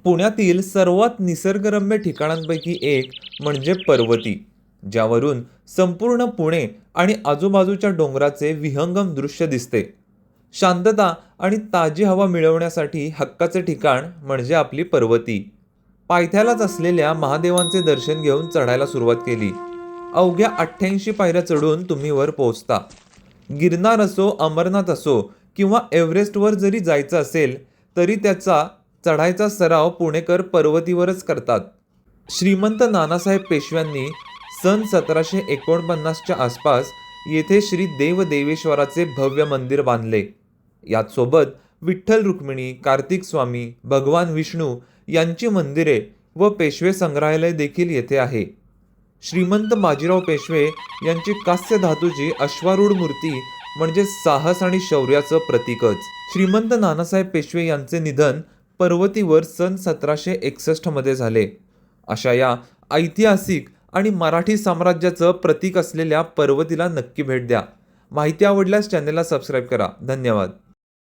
पुण्यातील सर्वात निसर्गरम्य ठिकाणांपैकी एक म्हणजे पर्वती, ज्यावरून संपूर्ण पुणे आणि आजूबाजूच्या डोंगराचे विहंगम दृश्य दिसते. शांतता आणि ताजी हवा मिळवण्यासाठी हक्काचे ठिकाण म्हणजे आपली पर्वती. पायथ्यालाच असलेल्या महादेवांचे दर्शन घेऊन चढायला सुरुवात केली. अवघ्या 88 पायऱ्या चढून तुम्ही वर पोहोचता. गिरनार असो, अमरनाथ असो किंवा एव्हरेस्टवर जरी जायचं असेल तरी त्याचा चढायचा सराव पुणेकर पर्वतीवरच करतात. श्रीमंत नानासाहेब पेशव्यांनी सन 1749च्या आसपास येथे श्री देवदेवेश्वराचे भव्य मंदिर बांधले. याच सोबत विठ्ठल रुक्मिणी, कार्तिक स्वामी, भगवान विष्णू यांची मंदिरे व पेशवे संग्रहालय देखील येथे आहे. श्रीमंत बाजीराव पेशवे यांची कास्य धातूची अश्वारूढ मूर्ती म्हणजे साहस आणि शौर्याचं प्रतीकच. श्रीमंत नानासाहेब पेशवे यांचे निधन पर्वतीवर सन 1761 मध्ये झाले. अशा या ऐतिहासिक आणि मराठी साम्राज्याचं प्रतीक असलेल्या पर्वतीला नक्की भेट द्या. माहिती आवडल्यास चॅनलला सबस्क्राईब करा. धन्यवाद.